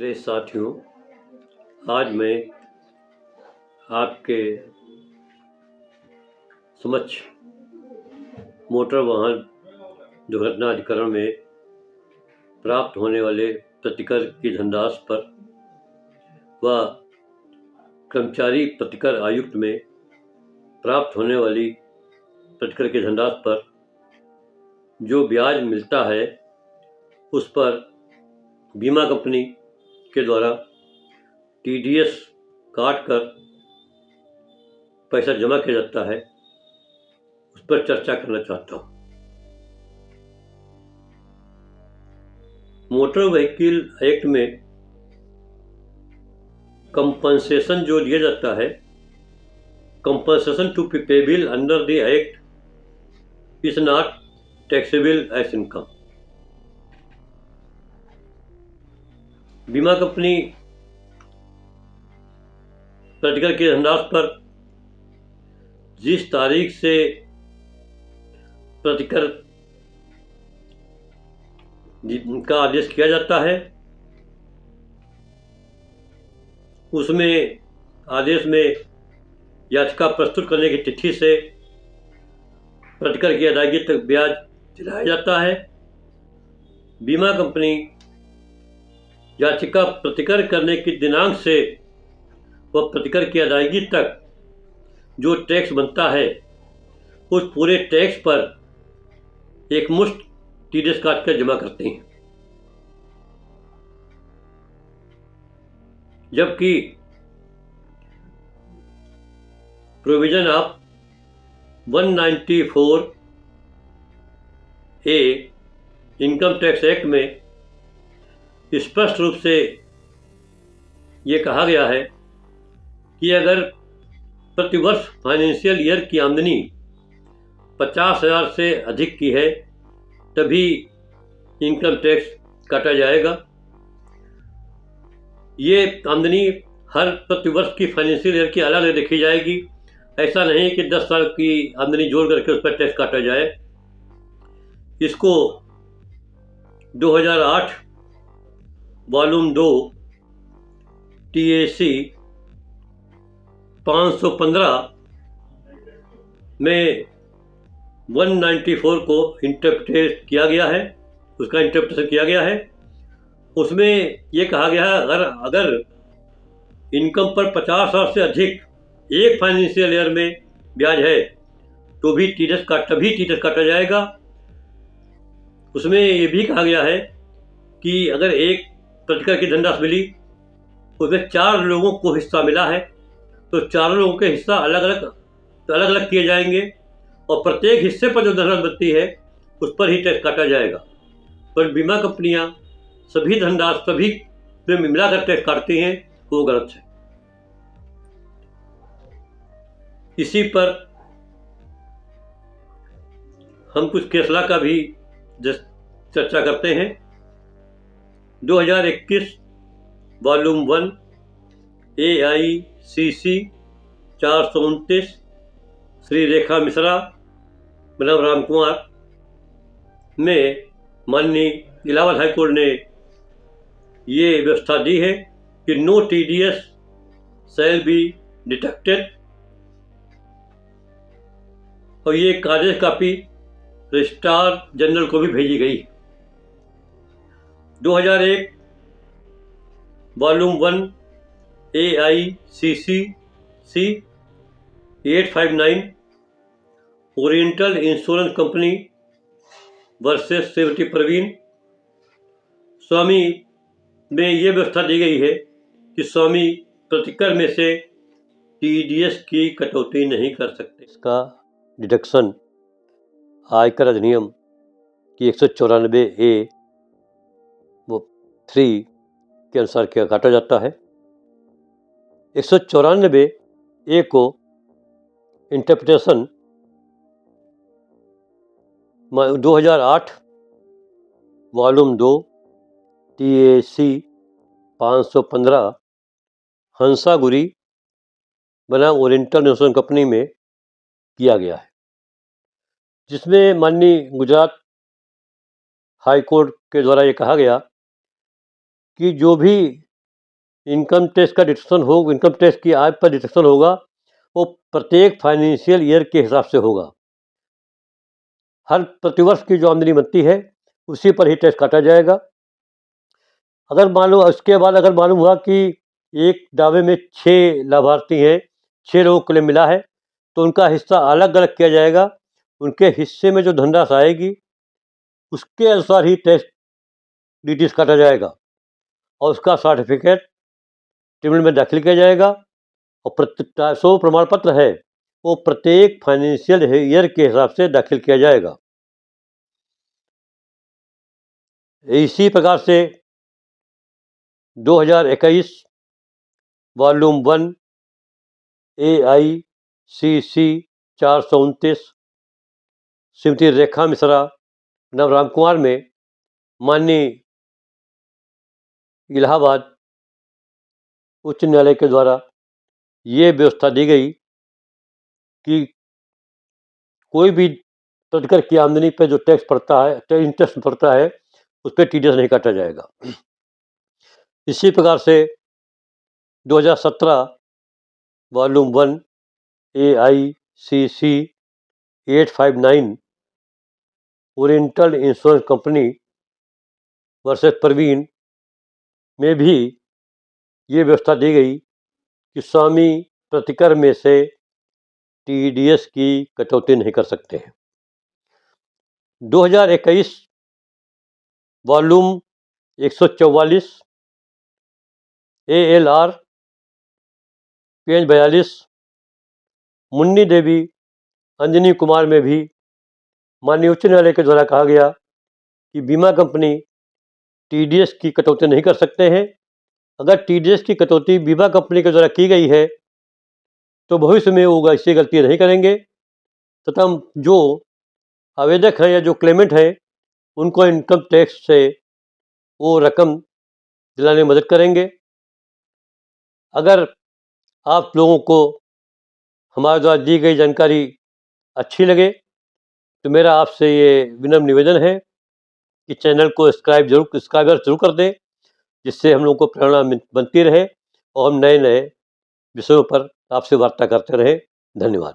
प्रिय साथियों, आज मैं आपके समक्ष मोटर वाहन दुर्घटना अधिकरण में प्राप्त होने वाले प्रतिकर की धनराशि पर व कर्मचारी प्रतिकर आयुक्त में प्राप्त होने वाली प्रतिकर की धनराशि पर जो ब्याज मिलता है उस पर बीमा कंपनी के द्वारा TDS काट कर पैसा जमा किया जाता है, उस पर चर्चा करना चाहता हूँ। मोटर व्हीकल एक्ट में कंपनसेशन जो दिया जाता है, compensation to payable under the act is not taxable as income. बीमा कंपनी प्रतिकर की धनराशि पर जिस तारीख से प्रतिकर का आदेश किया जाता है, उसमें आदेश में याचिका प्रस्तुत करने की तिथि से प्रतिकर की अदायगी तक ब्याज दिलाया जाता है। बीमा कंपनी याचिका प्रतिकर करने की दिनांक से व प्रतिकर की अदायगी तक जो टैक्स बनता है, उस पूरे टैक्स पर एक मुश्त TDS काट कर जमा करते हैं। जबकि provision of 194A income tax act में स्पष्ट रूप से ये कहा गया है कि अगर प्रतिवर्ष फाइनेंशियल ईयर की आमदनी 50,000 से अधिक की है तभी इनकम टैक्स काटा जाएगा। ये आमदनी हर प्रतिवर्ष की फाइनेंशियल ईयर की अलग अलग देखी जाएगी। ऐसा नहीं कि 10 साल की आमदनी जोड़ करके उस पर टैक्स काटा जाए। इसको 2008 वॉल्यूम 2 TAC 515 में 194 को इंटरप्रेट किया गया है, उसका इंटरप्रेटेशन किया गया है। उसमें ये कहा गया है अगर इनकम पर 50,000 से अधिक एक फाइनेंशियल ईयर में ब्याज है तो भी TDS काटा जाएगा। उसमें ये भी कहा गया है कि अगर एक प्रतिकर की धनराशि मिली, उसमें 4 लोगों को हिस्सा मिला है तो 4 लोगों के हिस्सा अलग अलग किए जाएंगे और प्रत्येक हिस्से पर जो धनराशि बनती है उस पर ही टैक्स काटा जाएगा। पर बीमा कंपनियां सभी धनराशि सभी में मिलाकर टैक्स काटती हैं, वो गलत है। इसी पर हम कुछ केसला का भी चर्चा करते हैं। 2021 वॉल्यूम 1 AICC 429 श्री रेखा मिश्रा बनाम राम कुमार में माननीय इलाहाबाद हाई कोर्ट ने ये व्यवस्था दी है कि no TDS shall be deducted, और ये आदेश कॉपी रजिस्ट्रार जनरल को भी भेजी गई। 2001 volume 1 AICC 859 oriental insurance company versus Shrimati Praveen Swami में ये व्यवस्था दी गई है कि स्वामी प्रतिकर में से TDS की कटौती नहीं कर सकते। इसका डिडक्शन आयकर अधिनियम की 194A वो 3 के अनुसार क्या काटा जाता है। 194A को इंटरप्रिटेशन 2008 वॉल्यूम 2 TAC 515 हंसागुरी बनाम ओरिएंटल इंश्योरेंस कंपनी में किया गया है, जिसमें माननीय गुजरात हाई कोर्ट के द्वारा ये कहा गया कि जो भी इनकम टैक्स की आय पर डिडक्शन होगा वो प्रत्येक फाइनेंशियल ईयर के हिसाब से होगा। हर प्रतिवर्ष की जो आमदनी बनती है उसी पर ही टैक्स काटा जाएगा। अगर मान लो उसके बाद अगर मालूम हुआ कि एक दावे में 6 लाभार्थी हैं, 6 लोगों को मिला है, तो उनका हिस्सा अलग अलग किया जाएगा। उनके हिस्से में जो धनराशि आएगी उसके अनुसार ही टैक्स डिटेल्स काटा जाएगा और उसका सर्टिफिकेट ट्रिब्यूनल में दाखिल किया जाएगा। और सो प्रमाण पत्र है वो प्रत्येक फाइनेंशियल ईयर के हिसाब से दाखिल किया जाएगा। इसी प्रकार से 2021 वॉल्यूम 1 AICC 429 श्रीमती रेखा मिश्रा नवराम कुमार में माननीय इलाहाबाद उच्च न्यायालय के द्वारा ये व्यवस्था दी गई कि कोई भी प्रतिकर की आमदनी पर जो टैक्स पड़ता है, इंटरेस्ट पड़ता है, उस पर TDS नहीं काटा जाएगा। इसी प्रकार से 2017 volume 1 AICC 859 oriental insurance company versus Praveen में भी ये व्यवस्था दी गई कि स्वामी प्रतिकर में से TDS की कटौती नहीं कर सकते हैं। 2021 volume 144 ALR page 42 Munni Devi Anjani Kumar में भी माननीय उच्च न्यायालय के द्वारा कहा गया कि बीमा कंपनी TDS की कटौती नहीं कर सकते हैं। अगर TDS की कटौती बीमा कंपनी के द्वारा की गई है तो भविष्य में वो ऐसी गलती नहीं करेंगे तथा जो आवेदक है या जो क्लेमेंट है उनको इनकम टैक्स से वो रकम दिलाने में मदद करेंगे। अगर आप लोगों को हमारे द्वारा दी गई जानकारी अच्छी लगे तो मेरा आपसे ये विनम्र निवेदन है कि चैनल को सब्सक्राइबर जरूर कर दें, जिससे हम लोगों को प्रेरणा बनती रहे और हम नए नए विषयों पर आपसे वार्ता करते रहें। धन्यवाद।